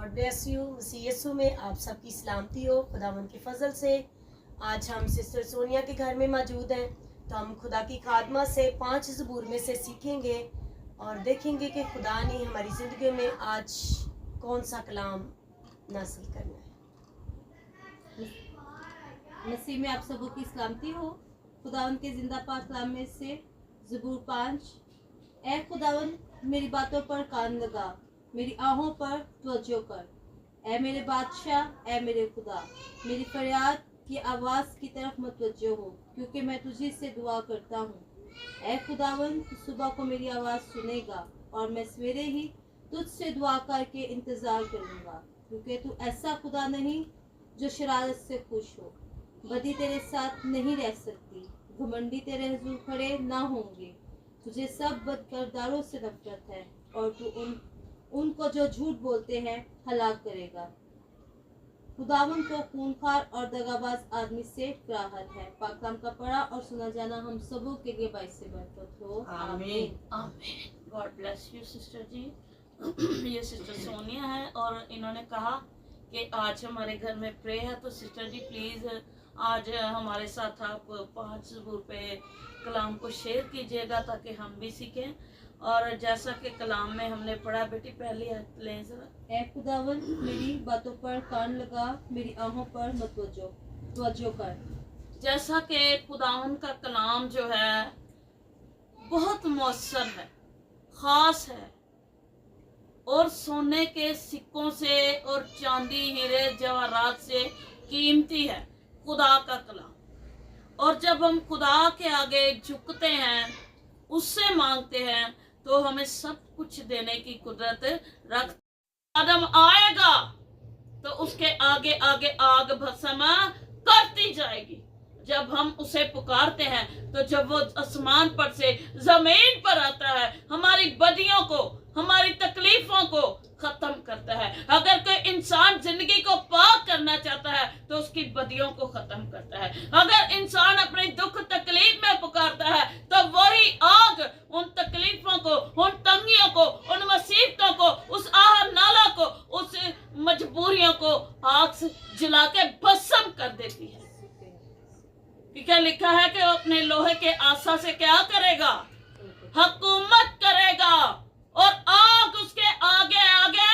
God bless you. मसीह यीशु में आप सबकी सलामती हो खुदावंद के फजल से। आज हम सिस्टर सोनिया के घर में मौजूद हैं, तो हम खुदा की खादमा से 5 ज़बूर में से सीखेंगे और देखेंगे कि खुदा ने हमारी ज़िंदगी में आज कौन सा कलाम नासिल करना है। मसीह में आप सबों की सलामती हो। खुदावंद के जिंदा पाक कलाम में से ज़बूर 5। ऐ खुदावंद, मेरी बातों पर कान लगा, मेरी आहों पर तवज्जो कर। ऐ मेरे बादशाह, ऐ मेरे खुदा, मेरी फरियाद की आवाज़ की तरफ मुतवज्जो हो, क्योंकि मैं तुझी से दुआ करता हूँ। ऐ खुदावंद, तू सुबह को मेरी आवाज़ सुनेगा और मैं सवेरे ही तुझसे दुआ करके इंतज़ार करूँगा, क्योंकि तू ऐसा खुदा नहीं जो शरारत से खुश हो। बदी तेरे साथ नहीं रह सकती, घमंडी तेरे हुजूर खड़े ना होंगे। तुझे सब बदकिरदारों से नफरत है और तू उनको जो झूठ बोलते हैं हलाक करेगा। खुदावन को खूनखार और दगाबाज आदमी से कराहत है। पाक कलाम का पढ़ा और सुना जाना हम सबों के लिए बाइस से बरकत हो। आमीन। आमीन। गॉड ब्लेस यू सिस्टर जी। ये सिस्टर सोनिया है और इन्होंने कहा कि आज हमारे घर में प्रे है, तो सिस्टर जी प्लीज़ आज हमारे साथ आप 5 ज़बूर पे कलाम को शेयर कीजिएगा ताकि हम भी सीखें। और जैसा कि कलाम में हमने पढ़ा, बेटी पहली आयत लें जरा। ऐ खुदावन, मेरी बातों पर कान लगा, मेरी आहों पर तवज्जो कर। जैसा कि खुदावन का कलाम जो है बहुत मौसर है, ख़ास है और सोने के सिक्कों से और चांदी हीरे जवाहरात से कीमती है खुदा का कलाम। और जब हम खुदा के आगे झुकते हैं, उससे मांगते हैं, तो हमें सब कुछ देने की कुदरत रख। आदम आएगा तो उसके आगे आगे आग भस्म करती जाएगी। जब हम उसे पुकारते हैं, तो जब वो आसमान पर से जमीन पर आता है, हमारी बदियों को, हमारी तकलीफों को खत्म करता है। अगर कोई इंसान जिंदगी को पाक करना चाहता है, तो उसकी बदियों को खत्म करता है। अगर इंसान अपनी दुख तकलीफ में पुकारता है, तो वही आग उन तकलीफों को, उन तंगियों को, उन मुसीबतों को, उस आह नाला को, उस मजबूरियों को आग से जला के भस्म कर देती है। क्या लिखा है कि वो अपने लोहे के आसा से क्या करेगा? हुकूमत करेगा और आग उसके आगे आगे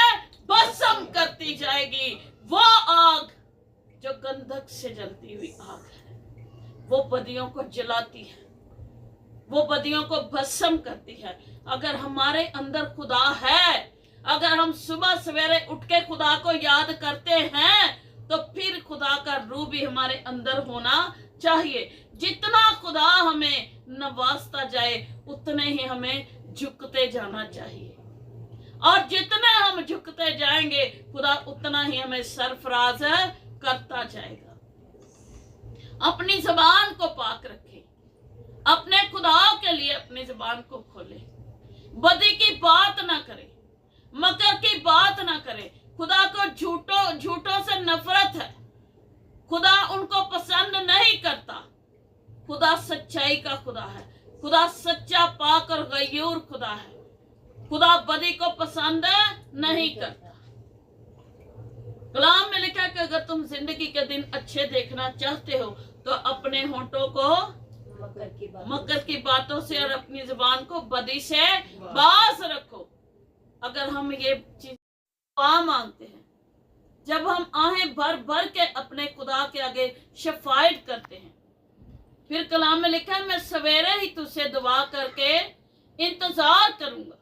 भस्म करती जाएगी। वो आग जो गंधक से जलती हुई आग है, वो बदियों को जलाती है, वो बदियों को भस्म करती है। अगर हमारे अंदर खुदा है, अगर हम सुबह सवेरे उठ के खुदा को याद करते हैं, तो फिर खुदा का रूह भी हमारे अंदर होना चाहिए। जितना खुदा हमें नवाजता जाए, उतने ही हमें झुकते जाना चाहिए। और जितने हम झुकते जाएंगे, खुदा उतना ही हमें सरफराज करता जाएगा। अपनी जबान को पाक रखें, अपने खुदा के लिए अपनी जबान को खोलें। बदी की बात ना करें, मकर की बात ना करें। खुदा को झूठों से नफरत है। खुदा उनको पसंद नहीं करता। खुदा सच्चाई का खुदा है। खुदा सच्चा, पाक और गयूर खुदा है। खुदा बदी को पसंद नहीं करता। कलाम में लिखा है कि अगर तुम जिंदगी के दिन अच्छे देखना चाहते हो, तो अपने होंठों को मकर की बातों से और अपनी जुबान को बदी से बाज रखो। अगर हम ये चीज मांगते हैं, जब हम आहें भर भर के अपने खुदा के आगे शफायत करते हैं, फिर कलाम में लिखा है, मैं सवेरे ही तुझसे दुआ करके इंतजार करूंगा।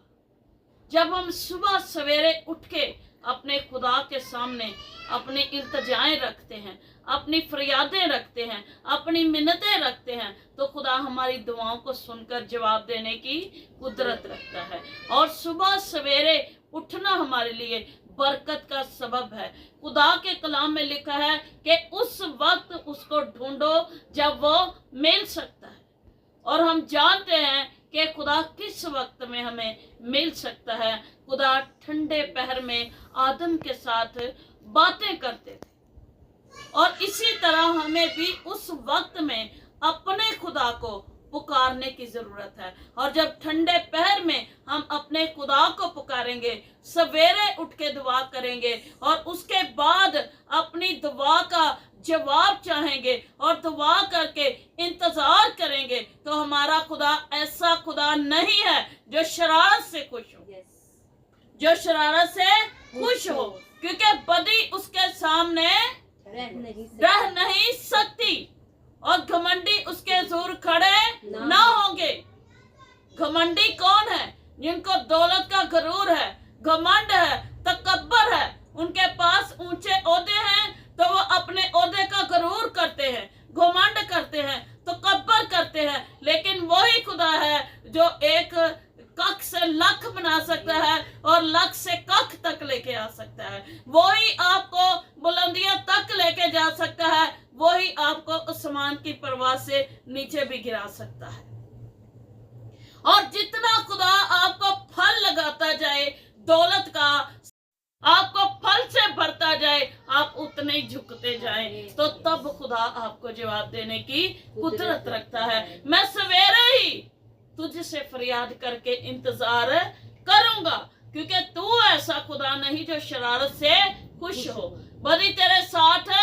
जब हम सुबह सवेरे उठ के अपने खुदा के सामने अपनी इल्तिजाएं रखते हैं, अपनी फरियादें रखते हैं, अपनी मिन्नतें रखते हैं, तो खुदा हमारी दुआओं को सुनकर जवाब देने की कुदरत रखता है। और सुबह सवेरे उठना हमारे लिए बरकत का सबब है। खुदा के कलाम में लिखा है कि उस वक्त उसको ढूंढो जब वो मिल सकता है। और हम जानते हैं कि खुदा किस वक्त में हमें मिल सकता है। खुदा ठंडे पहर में आदम के साथ बातें करते थे, और इसी तरह हमें भी उस वक्त में अपने खुदा को पुकारने की जरूरत है। और जब ठंडे पहर में हम अपने खुदा को पुकारेंगे, सवेरे उठ के दुआ करेंगे और उसके बाद अपनी दुआ का जवाब चाहेंगे और दुआ करके इंतजार करेंगे, तो हमारा खुदा ऐसा खुदा नहीं है जो शरारत से खुश हो, जो शरारत से खुश हो, क्योंकि बदी उसके सामने रह नहीं सकती और घमंडी उसके जोर खड़े ना होंगे। घमंडी कौन है? जिनको दौलत का गरूर है, घमंड है, तकब्बर है, उनके पास ऊंचे ओहदे हैं तो वो अपने ओहदे का गरूर करते हैं, घमंड करते हैं, तकब्बर करते हैं। लेकिन वही खुदा है जो एक कख से लख बना सकता है और लख से कख तक लेके आ सकता है। वही आपको बुलंदियों तक लेके जा सकता है, वही आपको आसमान की परवाह से नीचे भी गिरा सकता है। और जितना खुदा आपको फल लगाता जाए दौलत का, आपको फल से भरता जाए, आप उतने ही झुकते जाएं, तो तब खुदा आपको जवाब देने की कुदरत रखता है। मैं सवेरे ही तुझसे फरियाद करके इंतजार करूंगा, क्योंकि तू ऐसा खुदा नहीं जो शरारत से खुश हो। बदी तेरे साथ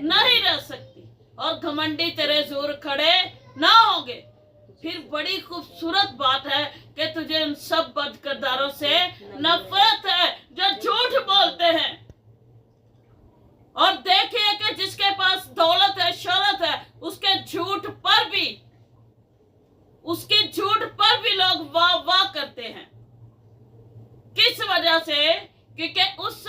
नहीं रह सकती और घमंडी तेरे जोर खड़े ना होंगे। फिर बड़ी खूबसूरत बात है कि तुझे उन सब बदकिरदारों से नफरत है जो झूठ बोलते हैं। और देखिए कि जिसके पास दौलत है, शोहरत है, उसके झूठ पर भी, उसके झूठ पर भी लोग वाह वाह करते हैं। किस वजह से? क्योंकि उस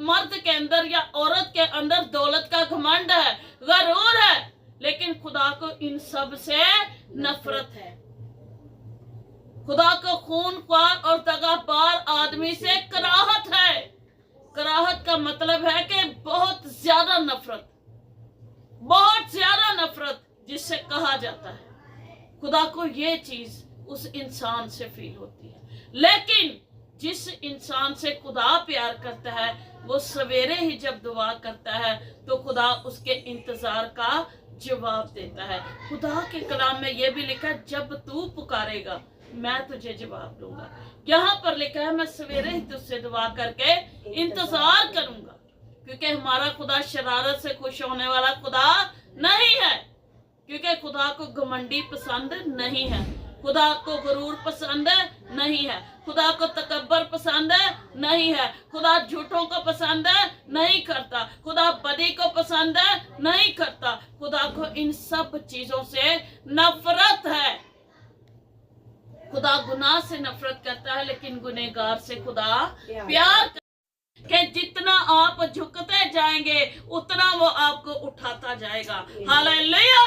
मर्द के अंदर या औरत के अंदर दौलत का घमंड है, गरूर है, लेकिन खुदा को इन सब से नफरत है। खुदा को खूनख्वार और दगाबाज आदमी से कराहत है। कराहत का मतलब है कि बहुत ज्यादा नफरत, बहुत ज्यादा नफरत जिससे कहा जाता है। खुदा को ये चीज उस इंसान से फील होती है। लेकिन जिस इंसान से खुदा प्यार करता है, वो सवेरे ही जब दुआ करता है तो खुदा उसके इंतजार का जवाब देता है। खुदा के कलाम में ये भी लिखा है, जब तू पुकारेगा मैं तुझे जवाब दूंगा। यहाँ पर लिखा है, मैं सवेरे ही तुझसे दुआ करके इंतजार करूंगा, क्योंकि हमारा खुदा शरारत से खुश होने वाला खुदा नहीं है। क्योंकि खुदा को घमंडी पसंद नहीं है, खुदा को गरूर पसंद नहीं है, खुदा को तकब्बर पसंद नहीं है, खुदा झूठों को पसंद नहीं करता, खुदा बदी को पसंद नहीं करता। खुदा को इन सब चीजों से नफरत है। खुदा गुनाह से नफरत करता है, लेकिन गुनहगार से खुदा प्यार करता है। कि जितना आप झुकते जाएंगे उतना वो आपको उठाता जाएगा। हालेलुया।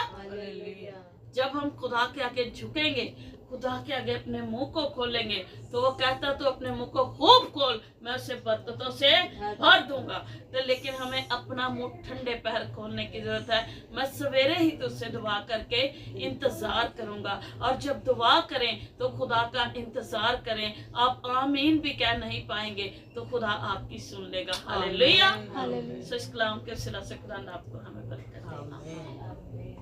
जब हम खुदा के आगे झुकेंगे, खुदा के आगे अपने मुंह को खोलेंगे, तो वो कहता तो अपने मुंह को खूब खोल, मैं उसे बरकतों से भर दूंगा। तो लेकिन हमें अपना मुंह ठंडे पहर खोलने की जरूरत है। मैं सवेरे ही तुझसे दुआ करके इंतजार करूंगा। और जब दुआ करें तो खुदा का इंतजार करें। आप आमीन भी कह नहीं पाएंगे तो खुदा आपकी सुन लेगा। हालेलुया। इस कलाम के सिला से खुदा ने आपको हमें बरकत दे।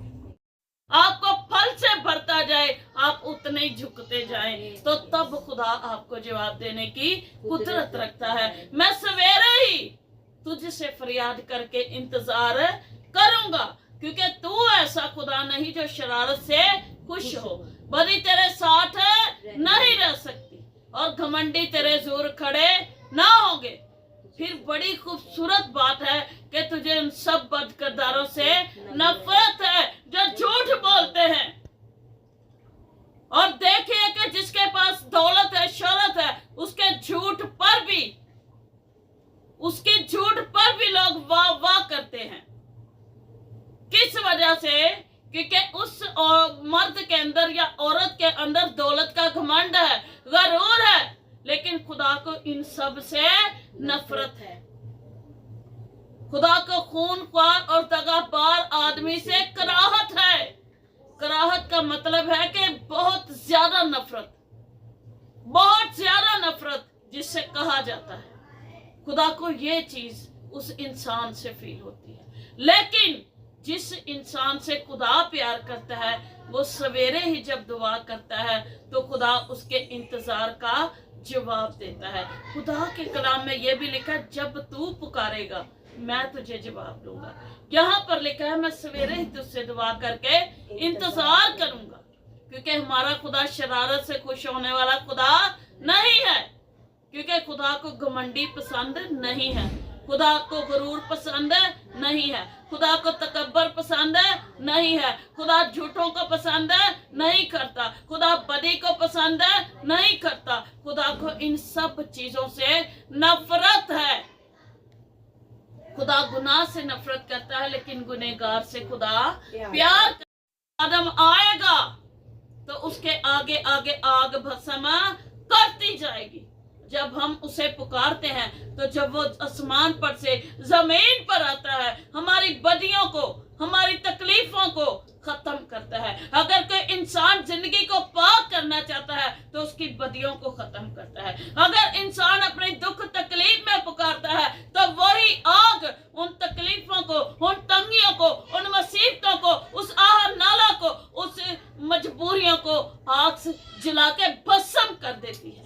आपको फल से भरता जाए, आप उतने ही झुकते जाएं, तो तब खुदा आपको जवाब देने की कुदरत रखता है। मैं सवेरे ही तुझसे फरियाद करके इंतजार करूंगा, क्योंकि तू ऐसा खुदा नहीं जो शरारत से खुश हो। बदी तेरे साथ नहीं रह सकती और घमंडी तेरे जोर खड़े ना होंगे। फिर बड़ी खूबसूरत बात है कि तुझे उन सब बदकिरदारों से नफरत है जो झूठ बोलते हैं। और देखिए कि जिसके पास दौलत है, शोहरत है, उसके झूठ पर भी, उसके झूठ पर भी लोग वाह वाह करते हैं। किस वजह से? क्योंकि उस मर्द के अंदर या औरत के अंदर दौलत का घमंड है, गरूर है, लेकिन खुदा को इन सब से नफरत है। खुदा को खूनख्वार और दगाबाज आदमी से कराहत है। कराहत का मतलब है कि बहुत ज्यादा नफरत, बहुत ज्यादा नफरत जिससे कहा जाता है। खुदा को ये चीज उस इंसान से फील होती है। लेकिन जिस इंसान से खुदा प्यार करता है वो सवेरे ही जब दुआ करता है तो खुदा उसके इंतजार का जवाब देता है। खुदा के कलाम में ये भी लिखा है, जब तू पुकारेगा मैं तुझे जवाब दूंगा। यहाँ पर लिखा है मैं सवेरे ही तुझसे दुआ करके इंतजार करूंगा, क्योंकि हमारा खुदा शरारत से खुश होने वाला खुदा नहीं है, क्योंकि खुदा को घमंडी पसंद नहीं है, खुदा को गरूर पसंद नहीं है, खुदा को तकब्बर पसंद नहीं है, खुदा झूठों को पसंद नहीं करता, खुदा बदी को पसंद नहीं करता, खुदा को इन सब चीजों से नफरत है। खुदा गुनाह से नफरत करता है, लेकिन गुनहगार से खुदा प्यार करता है। आदम आएगा तो उसके आगे आगे आग भस्म करती जाएगी। जब हम उसे पुकारते हैं तो जब वो आसमान पर से जमीन पर आता है, हमारी बदियों को, हमारी तकलीफों को खत्म करता है। अगर कोई इंसान जिंदगी को पाक करना चाहता है तो उसकी बदियों को खत्म करता है। अगर इंसान अपनी दुख तकलीफ में पुकारता है तो वही आग उन तकलीफों को, उन तंगियों को, उन मुसीबतों को, उस आह नाला को, उस मजबूरियों को आग से जला के भस्म कर देती है।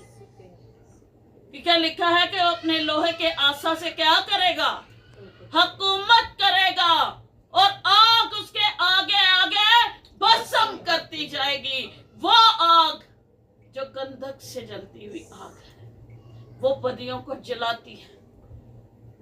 क्या लिखा है कि वो अपने लोहे के आसा से क्या करेगा? हुकूमत करेगा और आग उसके आगे आगे भस्म करती जाएगी। वो आग जो गंधक से जलती हुई आग है, वो बदियों को जलाती है,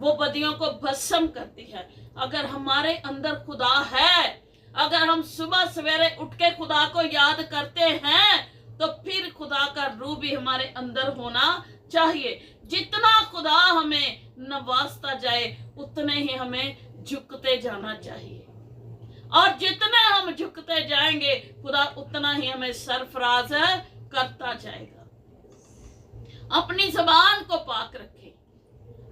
वो बदियों को भस्म करती है। अगर हमारे अंदर खुदा है, अगर हम सुबह सवेरे उठ के खुदा को याद करते हैं तो फिर खुदा का रूह भी हमारे अंदर होना चाहिए। जितना खुदा हमें नवाजता जाए उतने ही हमें झुकते जाना चाहिए, और जितने हम झुकते जाएंगे खुदा उतना ही हमें सरफराज करता जाएगा। अपनी जबान को पाक रखें,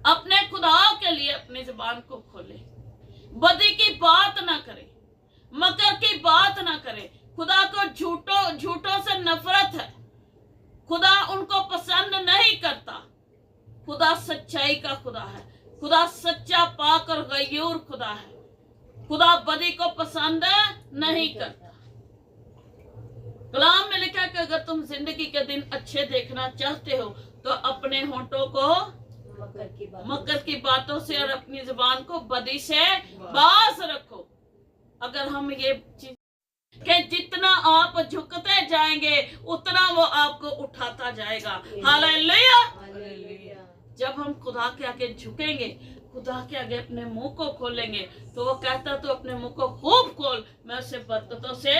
अपने खुदा के लिए अपनी जबान को खोले, बदी की बात ना करें, मकर की बात ना करें। खुदा को झूठों से नफरत है, खुदा उनको पसंद नहीं करता। खुदा सच्चाई का खुदा है, खुदा सच्चा पाक और गयूर खुदा है, खुदा बदी को पसंद नहीं करता। कलाम में लिखा है कि अगर तुम जिंदगी के दिन अच्छे देखना चाहते हो तो अपने होंठों को मकर की बातों से और अपनी जुबान को बदी से बाज रखो। अगर हम ये चीज कि जितना आप झुकते जाएंगे उतना वो आपको उठाता जाएगा। हालेलुया। जब हम खुदा के आगे झुकेंगे, खुदा के आगे अपने मुंह को खोलेंगे तो वो कहता तो अपने मुंह को खूब खोल, मैं उसे बरकतों से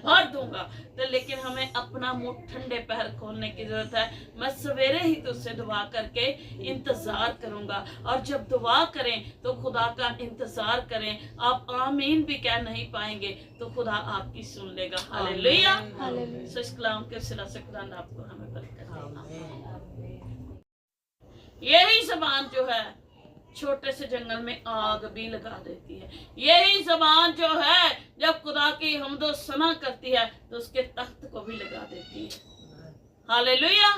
भर दूंगा। तो लेकिन हमें अपना मुंह ठंडे पैर खोलने की जरूरत है। मैं सवेरे ही तुझसे दुआ करके इंतजार करूंगा, और जब दुआ करें तो खुदा का इंतजार करें। आप आमीन भी कह नहीं पाएंगे तो खुदा आपकी सुन लेगा। हालेलुया। सच कलाम के सिला से खुदा ने आपको हमें बरकत दे। यही ज़बान जो है छोटे से जंगल में आग भी लगा देती है। यही ज़बान जो है जब खुदा की हमदो सना करती है तो उसके तख्त को भी लगा देती है। हालेलुया।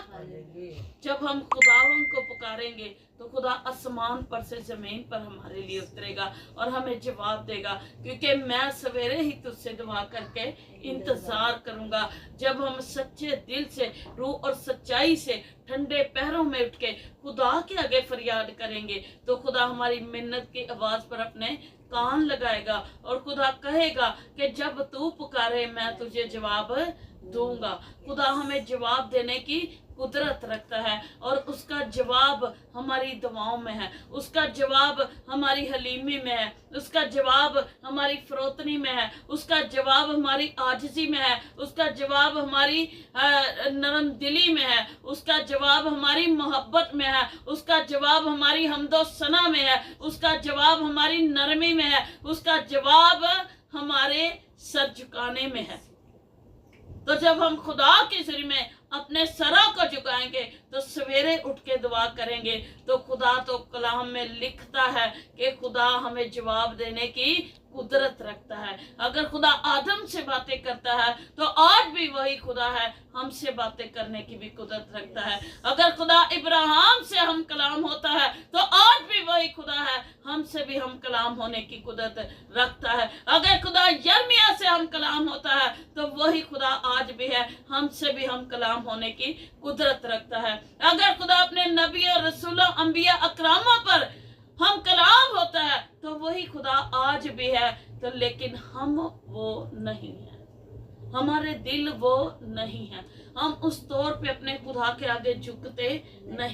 जब हम खुदावन को पुकारेंगे तो खुदा आसमान पर से जमीन पर हमारे लिए उतरेगा और हमें जवाब देगा, क्योंकि मैं सवेरे ही तुझसे दुआ करके इंतजार करूंगा। जब हम सच्चे दिल से, रूह और सच्चाई से ठंडे पैरों में उठ के खुदा के आगे फरियाद करेंगे तो खुदा हमारी मिन्नत की आवाज पर अपने कान लगाएगा और खुदा कहेगा कि जब तू पुकारे मैं तुझे जवाब दूंगा। खुदा हमें जवाब देने की कुदरत रखता है और उसका जवाब हमारी दुआओं में है, उसका जवाब हमारी हलीमी में है, उसका जवाब हमारी फरोतनी में है, उसका जवाब हमारी आजिज़ी में है, उसका जवाब हमारी नरम दिली में है, उसका जवाब हमारी मोहब्बत में है, उसका जवाब हमारी हमदो सना में है, उसका जवाब हमारी नरमी में है, उसका जवाब हमारे सर झुकाने में है। तो जब हम खुदा के ज़रिए में अपने सरों को झुकाएंगे तो सवेरे उठ के दुआ करेंगे तो खुदा तो कलाम में लिखता है कि खुदा हमें जवाब देने की कुदरत रखता है। अगर खुदा आदम से बातें करता है तो आज भी वही खुदा है हमसे बातें करने की भी कुदरत रखता है। अगर खुदा इब्राहिम से हम कलाम होता है तो आज भी वही खुदा है हम हमसे भी हम कलाम होने की कुदरत रखता है। अगर खुदा यर्मिया से हम कलाम होता है तो वही खुदा आज भी है, हमसे भी हम कलाम होने की कुदरत रखता है। अगर खुदा अपने नबियों, रसूलों, अंबिया, अकरामों पर हम कलाम होता है तो वही खुदा आज भी है। तो लेकिन हम वो नहीं है, हमारे दिल वो नहीं है, हम उस तौर पे अपने खुदा के आगे झुकते नहीं।